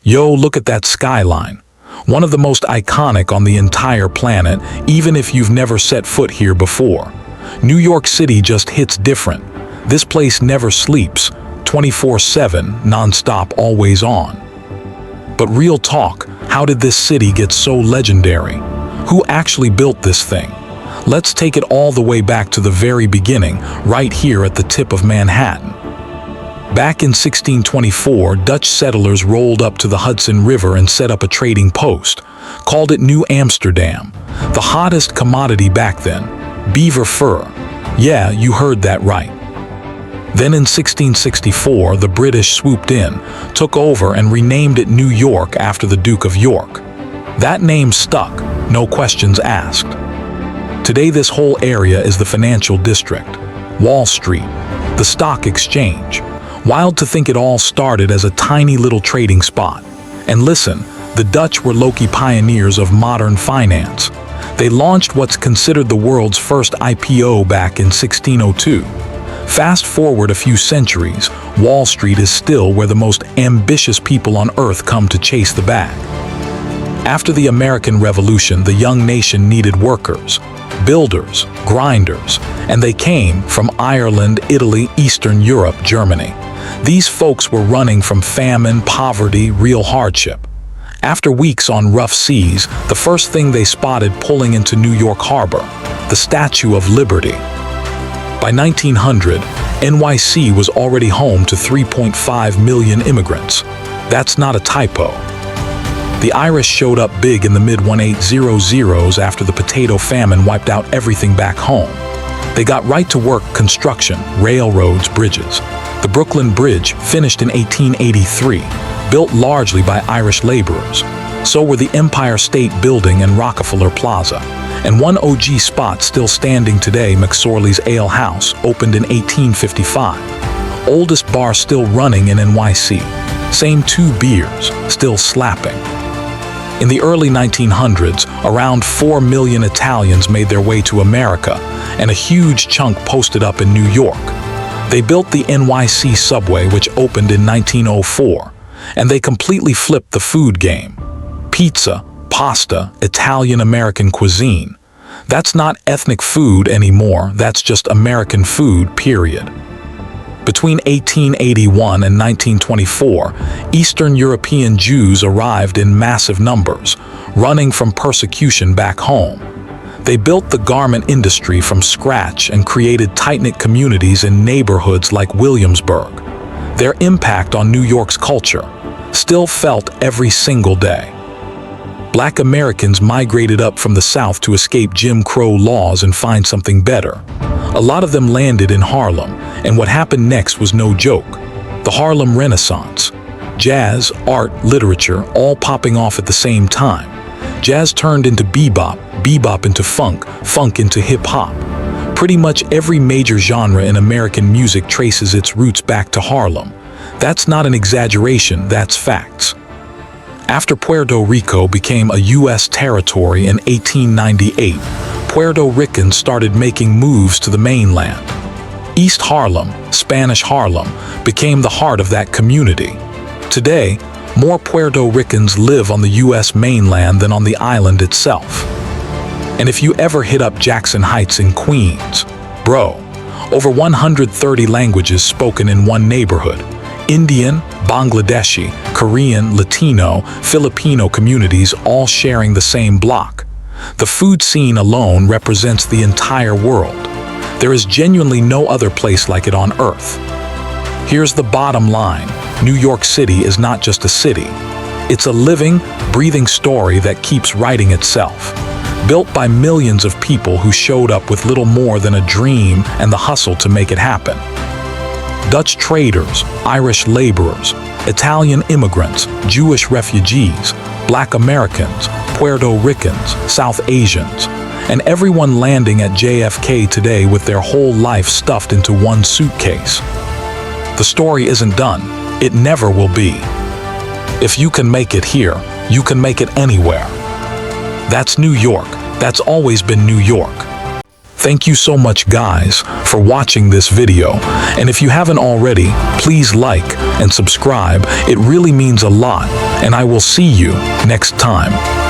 Yo, look at that skyline. One of the most iconic on the entire planet, even if you've never set foot here before. New York City just hits different. This place never sleeps, 24/7, non-stop, always on. But real talk, how did this city get so legendary? Who actually built this thing? Let's take it all the way back to the very beginning, right here at the tip of Manhattan. Back in 1624, Dutch settlers rolled up to the Hudson River and set up a trading post, called it New Amsterdam. The hottest commodity back then, beaver fur. Yeah, you heard that right. Then in 1664, the British swooped in, took over and renamed it New York after the Duke of York. That name stuck, no questions asked. Today this whole area is the financial district, Wall Street, the stock exchange. Wild to think it all started as a tiny little trading spot. And listen, the Dutch were low-key pioneers of modern finance. They launched what's considered the world's first IPO back in 1602. Fast forward a few centuries, Wall Street is still where the most ambitious people on earth come to chase the bag. After the American Revolution, the young nation needed workers, builders, grinders, and they came from Ireland, Italy, Eastern Europe, Germany. These folks were running from famine, poverty, real hardship. After weeks on rough seas, the first thing they spotted pulling into New York Harbor, the Statue of Liberty. By 1900, NYC was already home to 3.5 million immigrants. That's not a typo. The Irish showed up big in the mid-1800s after the potato famine wiped out everything back home. They got right to work construction, railroads, bridges. The Brooklyn Bridge, finished in 1883, built largely by Irish laborers. So were the Empire State Building and Rockefeller Plaza. And one OG spot still standing today, McSorley's Ale House, opened in 1855. Oldest bar still running in NYC. Same two beers, still slapping. In the early 1900s, around 4 million Italians made their way to America, and a huge chunk posted up in New York. They built the NYC subway, which opened in 1904, and they completely flipped the food game. Pizza, pasta, Italian-American cuisine. That's not ethnic food anymore, that's just American food, period. Between 1881 and 1924, Eastern European Jews arrived in massive numbers, running from persecution back home. They built the garment industry from scratch and created tight-knit communities in neighborhoods like Williamsburg. Their impact on New York's culture still felt every single day. Black Americans migrated up from the South to escape Jim Crow laws and find something better. A lot of them landed in Harlem, and what happened next was no joke. The Harlem Renaissance. Jazz, art, literature, all popping off at the same time. Jazz turned into bebop, bebop into funk, funk into hip-hop. Pretty much every major genre in American music traces its roots back to Harlem. That's not an exaggeration, that's facts. After Puerto Rico became a U.S. territory in 1898, Puerto Ricans started making moves to the mainland. East Harlem, Spanish Harlem, became the heart of that community. Today, more Puerto Ricans live on the U.S. mainland than on the island itself. And if you ever hit up Jackson Heights in Queens, bro, over 130 languages spoken in one neighborhood. Indian, Bangladeshi, Korean, Latino, Filipino communities all sharing the same block. The food scene alone represents the entire world. There is genuinely no other place like it on Earth. Here's the bottom line. New York City is not just a city. It's a living, breathing story that keeps writing itself. Built by millions of people who showed up with little more than a dream and the hustle to make it happen. Dutch traders, Irish laborers, Italian immigrants, Jewish refugees, Black Americans, Puerto Ricans, South Asians, and everyone landing at JFK today with their whole life stuffed into one suitcase. The story isn't done. It never will be. If you can make it here, you can make it anywhere. That's New York. That's always been New York. Thank you so much, guys, for watching this video. And if you haven't already, please like and subscribe. It really means a lot, and I will see you next time.